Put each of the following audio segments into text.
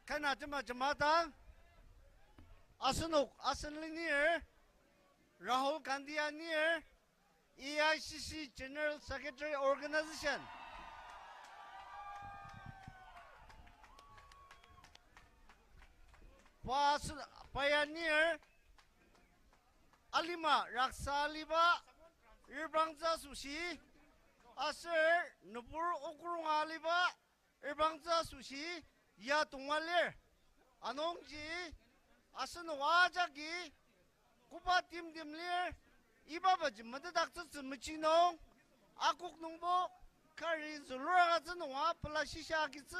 kana jama asanok asanlinir Rahul Gandhi near AICC General Secretary Organization. Pioneer Alima Raksa Aliba Irbangza Sushi Aser Nubur Okurung Aliba Irbangza Sushi Yatungalir Anongji Asanwajaki Kuba Tim Dimlir Ibaba Madadak Machino Akuk Numbo Kari Zulura Zanwa Palashisha Kitsu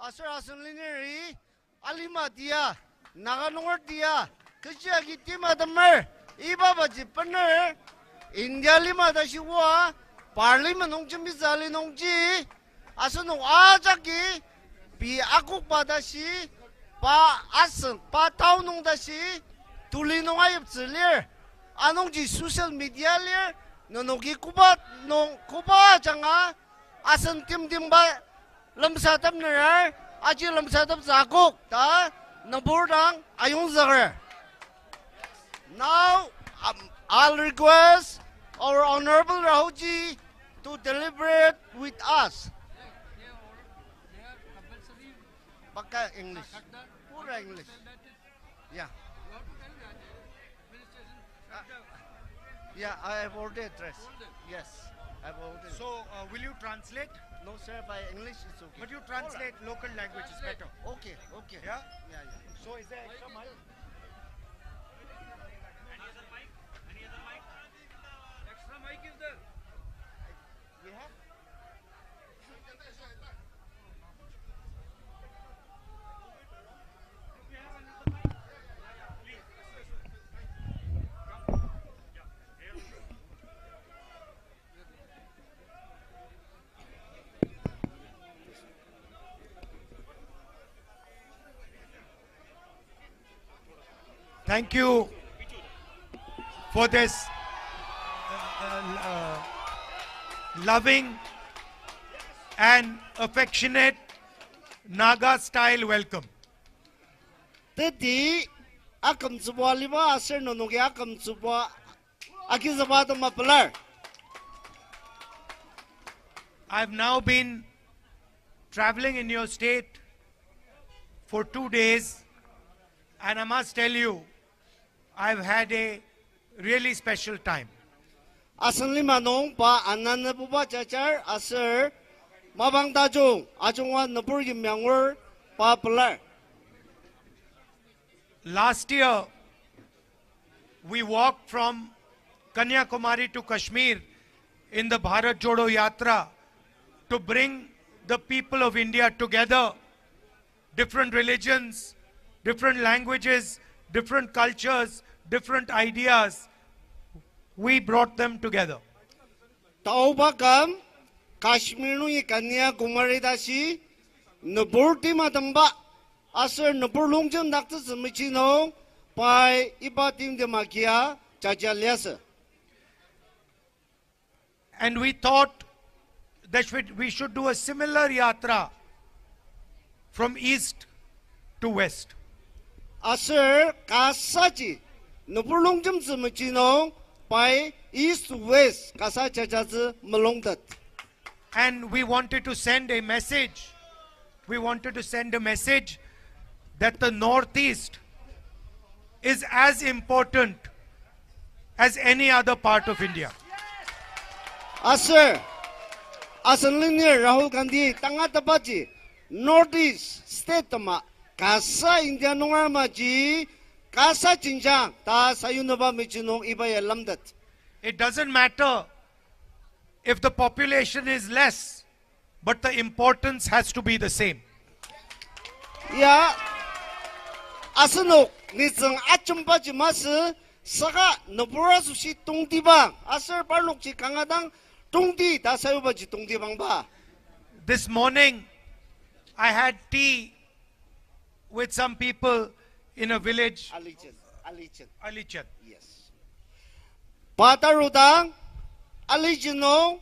Aser Asanlineri Alima dia Nagaland dia Kajaki Tima the Mer Ibaba Jipaner India Lima the Shiwa Parliament Nongchimizali Nongji Asano Ajaki Bi Akupa Dashi Pa Asan Pa Taunong Dashi Tulino Ayab Zilir Anongji social media lir Nonogi Kuba no Kuba Janga Asan Tim Dimba Lamsatam Ner Aji Lamsatam Zakuk Ta Naburdang Ayung Zagar. Now I'll request our Honorable Rahuji to deliberate with us. Baka English. Pura English. Yeah. Yeah, I have already addressed. Yes, I have already. So, will you translate? No, sir, by English it's okay. But you translate local languages better. Okay, okay. Yeah? Yeah, yeah. So, is there extra mic? Any other mic? Extra mic is there. We have? Thank you for this loving and affectionate Naga style welcome. Tadi akam subwa liba aser nonogi akam subwa akizabata mapalar. I've now been traveling in your state for 2 days, and I must tell you, I've had a really special time. Asan lima nong pa anan na buba chachar aser mabang tajong ajongwa napur yimyangwer pa palar. Last year, we walked from Kanyakumari to Kashmir in the Bharat Jodo Yatra to bring the people of India together, different religions, different languages, different cultures, different ideas. We brought them together. Taubakam Kashmir nu Kanya Kumari dashi Naburti matamba aser Nabur longjam nakta samichino pai ibatim de makia chachaliasa. And we thought that we should do a similar yatra from east to west. Aser kasaji Nabur longjam samichino pai east to west kasa chachazi malongdat. And we wanted to send a message. We wanted to send a message that the Northeast is as important as any other part of India. Aser Asanlinir Rahul Gandhi Tangatabaji Northeast State ma Kasa India Nongama ji Kasa Chinjang Ta Sayunaba Michinong Ibaya Lamdat. It doesn't matter if the population is less, but the importance has to be the same. Ya Asanok Nizang Achumbaji Masu Saka Nabura Sushi Tongdibang Aser Barnok Chi Kangadang Tongdi Ta Sayubaji Tongdibang Ba. This morning, I had tea with some people in a village, Alichan. Yes. Patarudang Alijino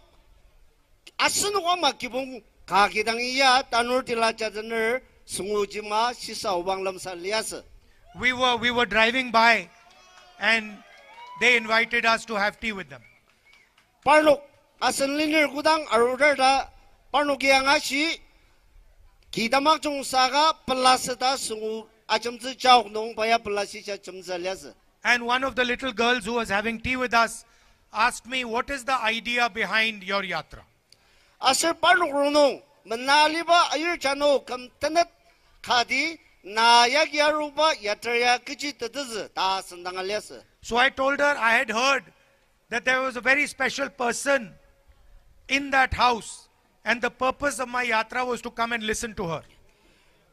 Asunwama Kibung Kakidang iya tanur tilachaner sungujima sisa ubang sa liasa. We were driving by and they invited us to have tea with them. Parnok asan liner gudang arudar parnok yang ashi kidamak jong saga pelaseta sungu acamzi jauh nong paya pelasisa camza liasa. And one of the little girls who was having tea with us asked me, what is the idea behind your yatra? Asal parnok runong menali ba ayur jano kam tenet kadi na yaruba yatraya kecil tedez ta sendang alias. So I told her I had heard that there was a very special person in that house and the purpose of my yatra was to come and listen to her.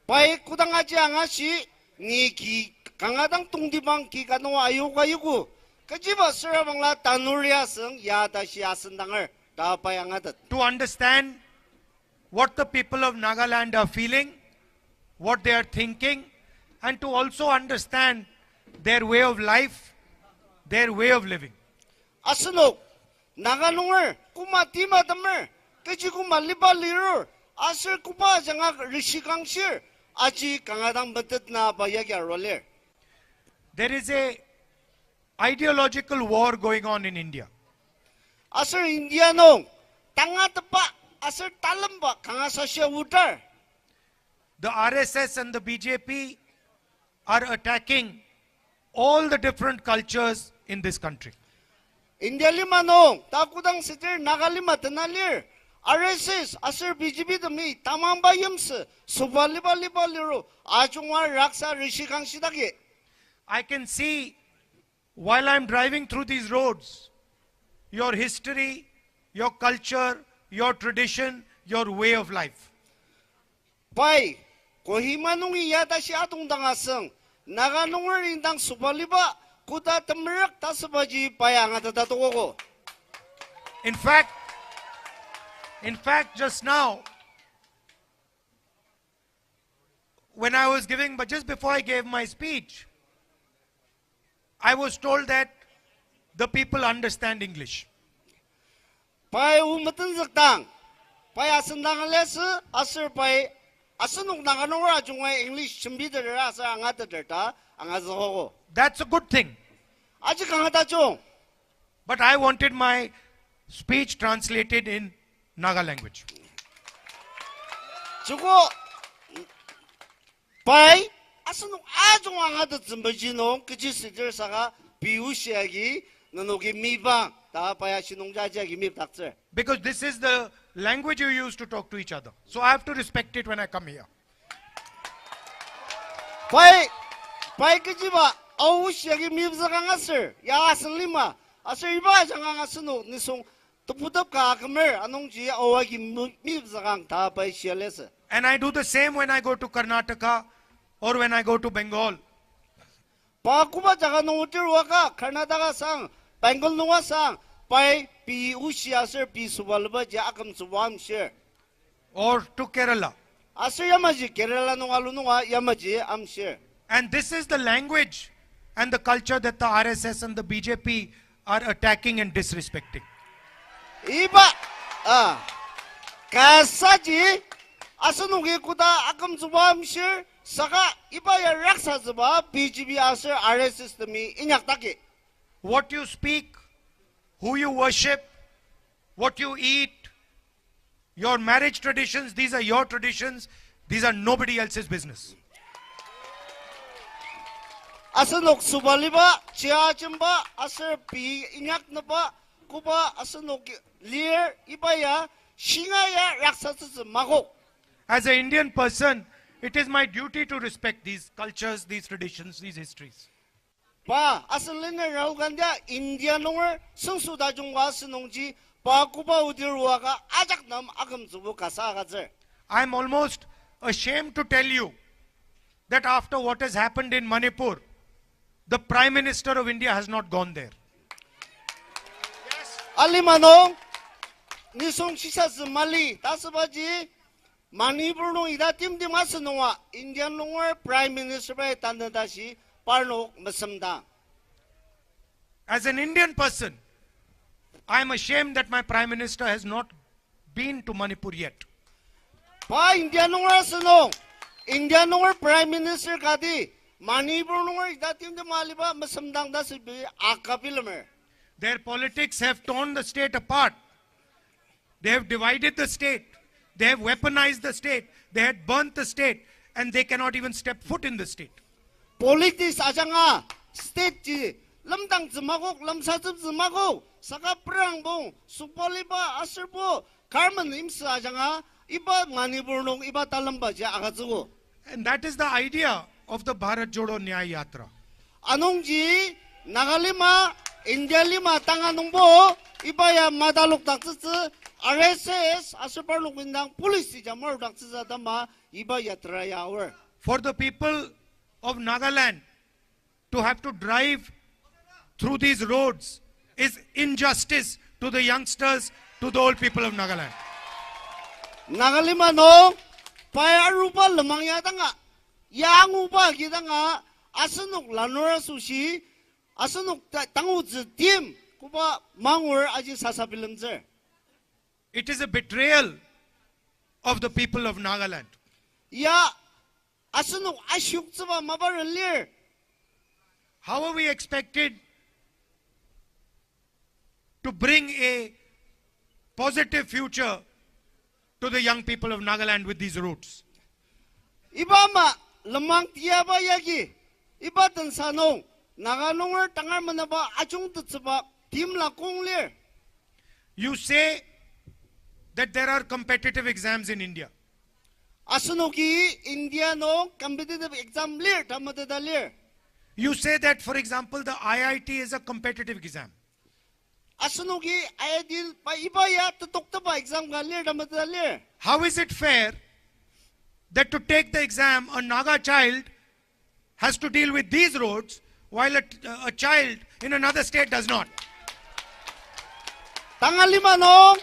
Pai kudang aja ngasi ni ki kangadang tungdibang ki kanu ayu kayuku kejiba serabangla tanuria seng ya da sia sendangar da pai angadat. To understand what the people of Nagaland are feeling, what they are thinking, and to also understand their way of life, their way of living. Asenok naganungar kuma tima damer keji kuma liba lirur asir kupa jangak rishikang shir aji kangadang betet na bayagya roller. There is a ideological war going on in India. Asir India no tanga tepa asir talamba kangasasya utar. The RSS and the BJP are attacking all the different cultures in this country. India lima no takudang sitir nagalima tenalir RSS asir BJP demi tamam bayams subaliba liba liru ajungwa raksa rishikang sidagi. I can see while I'm driving through these roads, your history, your culture, your tradition, your way of life. Pai kohima nungi yata si atung dangaseng naga nungar indang subaliba kuda temerak tasabaji payanga tatatuko. In fact, just now, when I was giving, but just before I gave my speech, I was told that the people understand English. Pai umatan zaktang pai asendang lesa asir pai asenung naga nungar ajungwa English chembida rasa angata derta angazogo. That's a good thing. Aji kangata chong. But I wanted my speech translated in Naga language. Chuko pai asenung ajungwa angata zembajino keji sitir saga biusiagi nonogi miba ta pai asinung jajagi mib takser. Because this is the language you use to talk to each other. So I have to respect it when I come here. Pai keji ba ausiagi mib zagang aser ya asen lima aser iba jangang asenu nisung teputap ka kemer anongji awagi mib zagang ta pai sialesa. And I do the same when I go to Karnataka or when I go to Bengal. Pa kuba jaga nongutir waka Karnataka sang Bengal nunga sang pai pi usi aser pi subalba ja akam subam share. Or to Kerala. Aser yamaji Kerala nunga lununga yamaji am share. And this is the language and the culture that the RSS and the BJP are attacking and disrespecting. Iba kasaji asanugi kuda akam subam share saka iba ya raksa zuba BJP aser RSS demi inyak taki. What you speak, who you worship, what you eat, your marriage traditions, these are your traditions. These are nobody else's business. Asanok subaliba chia chimba aser pi inyak naba kuba asanok lier ibaya shingaya raksasa magok. As an Indian person, it is my duty to respect these cultures, these traditions, these histories. Pa asalina Rahul Gandhi India nonger sungsuda jungwa senongji pa kuba udirwaga ajak nam agam zubu kasa gazer. I'm almost ashamed to tell you that after what has happened in Manipur, the Prime Minister of India has not gone there. Alimano nisong sisa Mali tasabaji Manipur no ida tim dimasanwa Indian nonger Prime Minister by tandadashi parno masamda. As an Indian person, I'm ashamed that my Prime Minister has not been to Manipur yet. pa India nungar senong India nungar Prime Minister kadi Manipur nungar idatim de maliba masamdang da sibi akapilamer. Their politics have torn the state apart. They have divided the state. They have weaponized the state. They had burnt the state. And they cannot even step foot in the state. Politics ajanga state ji lamdang zmagok lamsajib zmagok saka prangbong supoliba asirbo karman imsa ajanga iba Manipur nung iba talamba ja agazugo. And that is the idea of the Bharat Jodo Nyaya Yatra. Anong ji Nagalima India lima tanganungbo ibaya madalok dakzı RSS asirparlok windang police jamar dakzı dama iba yatra yawer. For the people of Nagaland to have to drive through these roads is injustice to the youngsters, to the old people of Nagaland. Nagalima no paya rupa lemang ya tanga yang upa kita nga asenuk lanora sushi asenuk tangu tim kupa mangur aji sasabilemzer. It is a betrayal of the people of Nagaland. Ya asenuk asyuk zaba mabaran lir. How are we expected to bring a positive future to the young people of Nagaland with these routes? Iba ma lemang tiaba yagi iba tan sanong naganongar tangar manaba achung tutsaba tim la kong lir. You say that there are competitive exams in India. Asunuki India no competitive exam lir tamadada lir. You say that, for example, the IIT is a competitive exam. Asunuki ayadil pa iba ya tutok taba exam ga lir tamadada lir. How is it fair that to take the exam, a Naga child has to deal with these roads while a child in another state does not? Tangalima no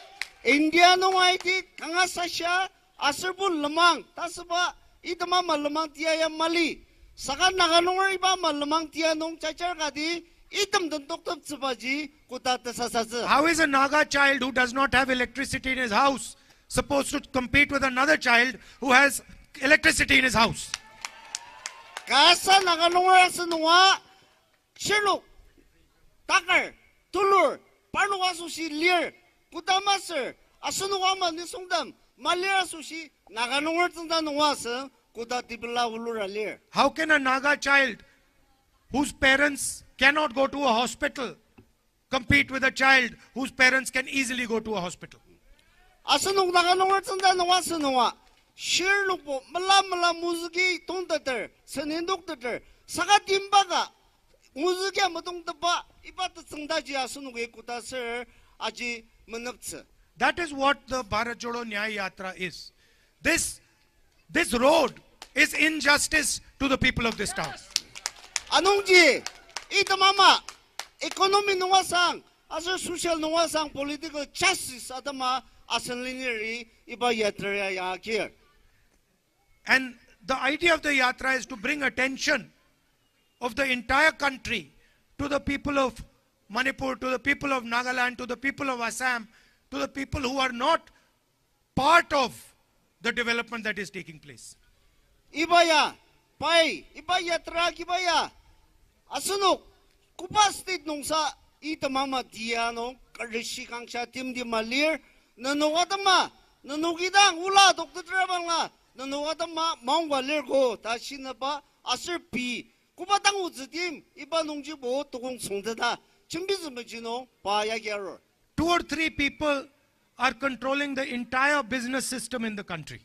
India no aydi kangasasya asrbul lemang tasaba idama malemang tiaya mali. Saka naganongar iba malemang tia nong chachar kadi itam dentok top sebaji kuta tasasasa. How is a Naga child who does not have electricity in his house supposed to compete with another child who has electricity in his house? Kasa naganongar asenwa shiluk takar tulur parnuwa sushi lir kutamaser asenwa ma nisongdam malira sushi naganongar tanda nwa se kuta tibla ulura lir. How can a Naga child whose parents cannot go to a hospital compete with a child whose parents can easily go to a hospital? Asenong naganongar tanda nwa se nwa shirluk po mala muziki tongtater senendoktater saka timbaga muziki amatong taba iba tsangdaji asenong kuta ser aji menakse. That is what the Bharat Jodo Nyaya Yatra is. This road is injustice to the people of this town. Anongji, ita mama, economy nuwasang, asal social nuwasang, political justice adama asenlineri iba yatra yakir. And the idea of the yatra is to bring attention of the entire country to the people of Manipur, to the people of Nagaland, to the people of Assam, to the people who are not part of the development that is taking place. Ibaya, pai, ibaya tra ibaya. Asunok, kupastit nung sa ita mama diano, karishi kang siya tim di malir, nanukatama, nanukitang ula doktor trabang la, nanukatama maungwa lir ko, tasin na ba asir pi, kupatang uzitim, iba nung jibo tukong sungtata, chimbizimajino, payagyaro. 2 or 3 people are controlling the entire business system in the country.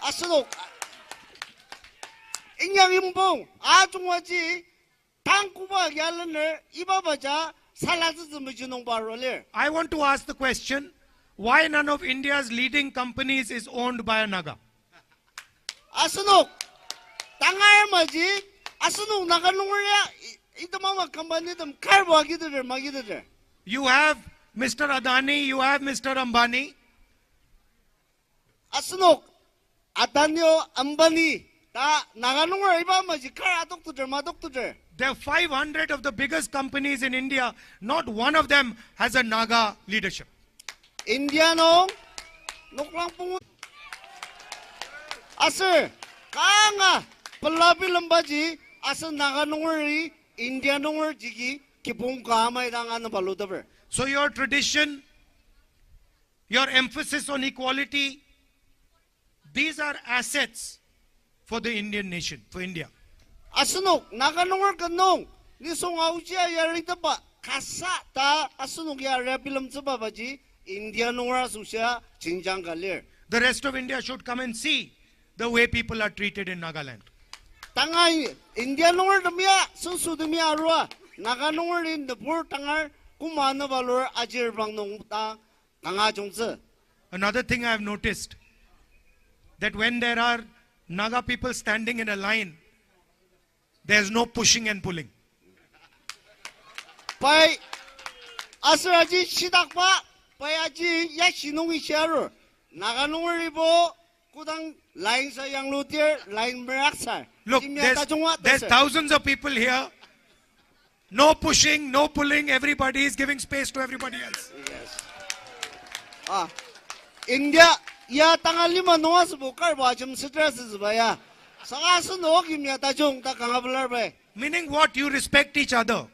Asunok, inyang imbong, atungwaji, tangkuba yalaner, ibabaja, salazimajinong baroler. I want to ask the question, why none of India's leading companies is owned by a Naga? Asunok, tangar maji, asunok naganungya, ito mama company them karbo agidere magidere. You have Mr. Adani, you have Mr. Ambani. Asunok, Adanyo Ambani, ta naganungar iba maji kar adoktuder madoktuder. There are 500 of the biggest companies in India. Not one of them has a Naga leadership. Indiano, nuklang pungut. Asir, kanga pelabi lembaji asal naga nungeri India nunger jigi kipung kamai dangan balu taber. So your tradition, your emphasis on equality, these are assets for the Indian nation, for India. Asunok naga nunger kanong nisong aujia yari tapa kasa ta asunok ya repilam tapa baji India nunger susya cinjang kalir. The rest of India should come and see the way people are treated in Nagaland. Tangay India nunger damia sunsu damia arwa naga nunger in the poor tangar kumana balor ajir bang nong ta tanga jongse. Another thing I have noticed, that when there are Naga people standing in a line, there's no pushing and pulling. Pai asraji sidakpa pai aji ya sinong isyaru naga nunger ibo kudang line sa yang lutier line meraksa. Look, there's thousands of people here. No pushing, no pulling. Everybody is giving space to everybody else. Yes. India ya tangal lima noas bukar bajum stress zbaya. Sangasu no kimya tajung ta kangabular bay. Meaning what? You respect each other.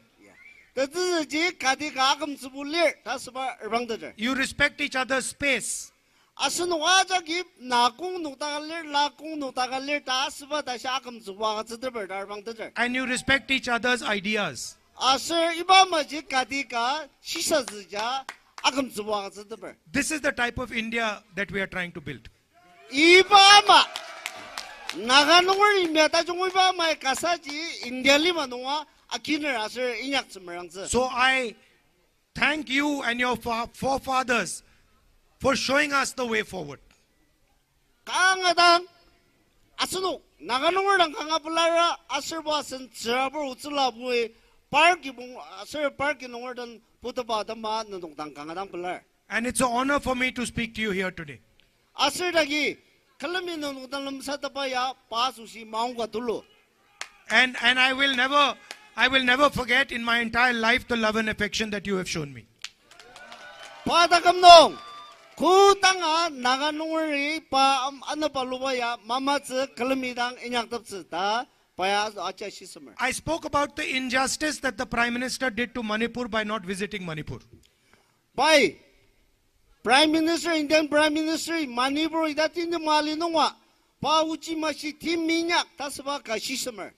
Tadji kadi kagam zubulir tasba rangdader. You respect each other's space. Asun waja gip nakung nutagalir lakung nutagalir tasba dashakam zuwa zder rangdader. And you respect each other's ideas. Asur ibamaji kadi ka shisha zja agam zuwa zder. This is the type of India that we are trying to build. Ibama naganungor imyata jung ibama kasaji India lima noa akiner asur inyak zmerangze. So I thank you and your forefathers for showing us the way forward. Kangadang asunu naganungor lang kangapulara asur basen zrabur utsula bui parki bung asur parki nungor dan putaba dama nung tang kangadang pular. And it's an honor for me to speak to you here today. Asur dagi kalami nung tang lamsatapa ya pasusi maungga dulu. And I will never forget in my entire life the love and affection that you have shown me. Padakamnong kutanga naganungori pa ano palubaya mamatse kalamidang inyakdapse ta paya acha shismer. I spoke about the injustice that the Prime Minister did to Manipur by not visiting Manipur. By Prime Minister, Indian Prime Minister, Manipur idatin de malinongwa pa uchi mashi tim minyak tasba ka shismer.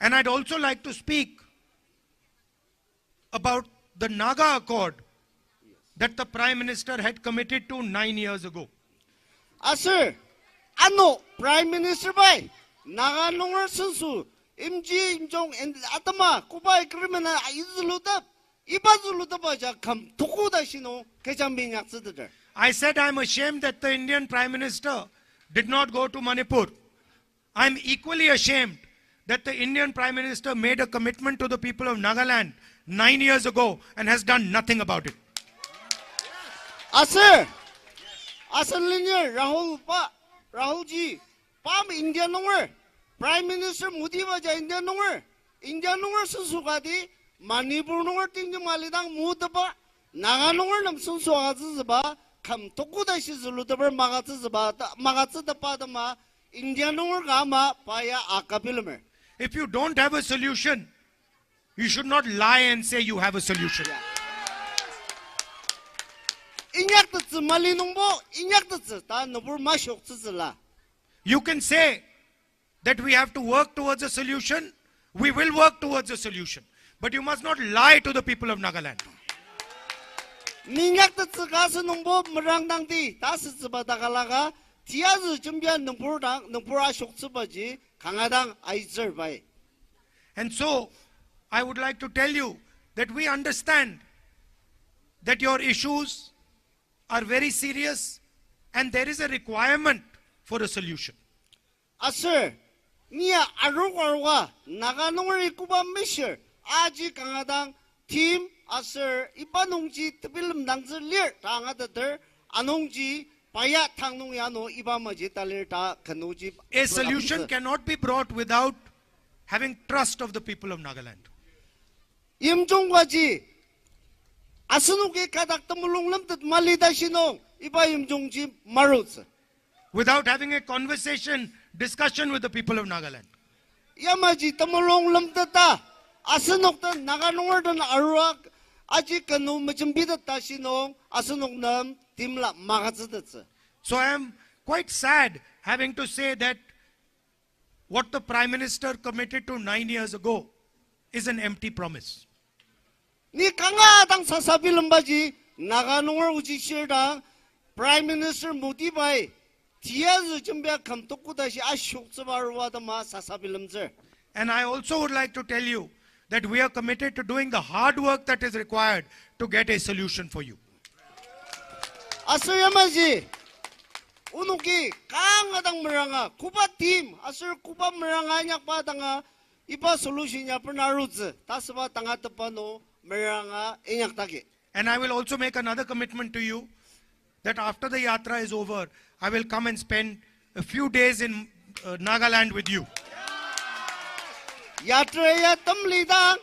And I'd also like to speak about the Naga Accord that the Prime Minister had committed to 9 years ago. Asir, ano Prime Minister bay naga nungor sunsu imji imjong and atama kubay krimen izulutap ibazulutap aja kam tukuda shino kejam minyak zeder. I said I'm ashamed that the Indian Prime Minister did not go to Manipur. I'm equally ashamed that the Indian Prime Minister made a commitment to the people of Nagaland 9 years ago and has done nothing about it. Asir, Asalinya Rahul ji, Pam India nungor, Prime Minister Modi baja India nungor susukadi, Manipur nungor tinggi malidang mudaba, Naga nungor nam susuazaba, kam tokuda shizulutaber magatzaba dama, India nungor gama paya akapilumer. If you don't have a solution, you should not lie and say you have a solution. Inyaktatsu malinungbo, inyaktatsu ta nubur mashoktsuzla. You can say that we have to work towards a solution. We will work towards a solution. But you must not lie to the people of Nagaland. Inyaktatsu kasu nungbo merangdang di, tasitsba takalaga, tiazu jumbian nubura shoktsubaji, kangadang aizerbai. And so, I would like to tell you that we understand that your issues are very serious and there is a requirement for a solution. Asir, niya arugwarwa, naganungri kuba misher, aji kangadang team, asir, ipanungji tibilim dangzir lir, tangadater, anungji, paya tangnung yano, ibamaji talir ta kanuji. A solution cannot be brought without having trust of the people of Nagaland. Imjongwaji, asunuke kadak tamulung lamtat malida shinong, iba imjongji marutsa. without having a conversation, discussion with the people of Nagaland. Yamaji tamulong lamdata. Asanok ta naganong dan aruak. Aji kanu macam bida tasinong asanok nam timla magazadatsa. So I am quite sad having to say that what the Prime Minister committed to 9 years ago is an empty promise. Ni kanga dang sasabi lambaji naganong uji shirda Prime Minister Modi bai tiazu jambia kamtoku dashi ashok sabarwa dama sasabi lamzer. And I also would like to tell you that we are committed to doing the hard work that is required to get a solution for you. Asur yamaji unuki kanga dang meranga kuba team asur kuba meranga nyak pa danga ipa solution nya pernaruz tasba tanga tepano meranga inyak taki. And I will also make another commitment to you that after the yatra is over, I will come and spend a few days in Nagaland with you. Yatra ya tamlida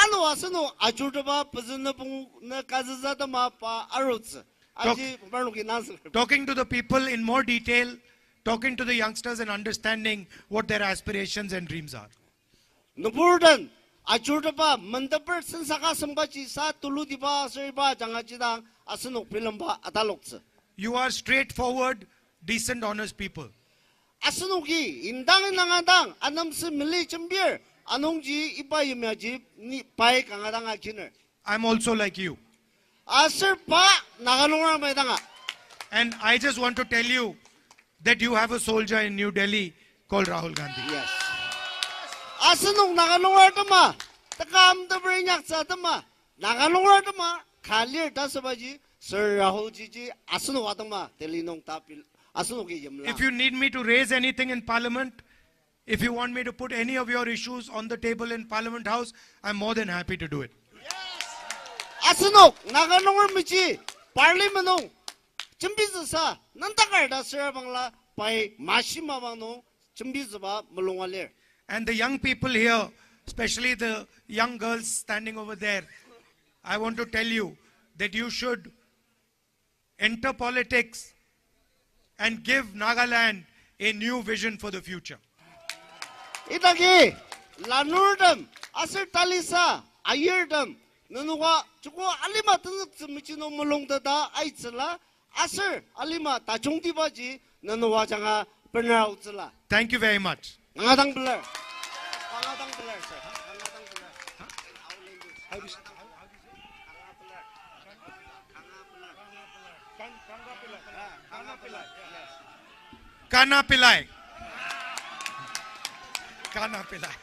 anu asunu ajudaba pazuna pung na kazazada ma pa aruz. Aji pernuki nasir. Talking to the people in more detail, talking to the youngsters and understanding what their aspirations and dreams are. Nuburdan ajudaba mandapur sensaka sambachi sa tulu diba seriba jangajidang asunu pilamba atalokse. You are straightforward, decent, honest people. Asunuki indang nangadang anamse mili chambir anongji ipa yumyaji ni pai kangadang akiner. I'm also like you. Asir pa naganonga maidanga. And I just want to tell you that you have a soldier in New Delhi called Rahul Gandhi. Yes. Asunong naganonga tama takam tabrinyak sa tama naganonga tama kalir dasabaji Sir Rahul Ji asunu watama telinong tapil asunuki yamla. If you need me to raise anything in Parliament, if you want me to put any of your issues on the table in Parliament House, I'm more than happy to do it. Asunok naganonga michi parliamenong chambizasa nantakarda sir bangla pai mashima bangno chambizaba mulungaler. And the young people here, especially the young girls standing over there, I want to tell you that you should enter politics and give Nagaland a new vision for the future. Itagi lanurdam asir talisa ayirdam nanuwa chuko alima tunuk michino mulungdada aitzla asir alima tachungdibaji nanuwa janga pernautzla. Thank you very much. Nangadang belar. Nangadang belar sir. Nangadang belar. How do you say? Kana Pillai. Kana Pillai.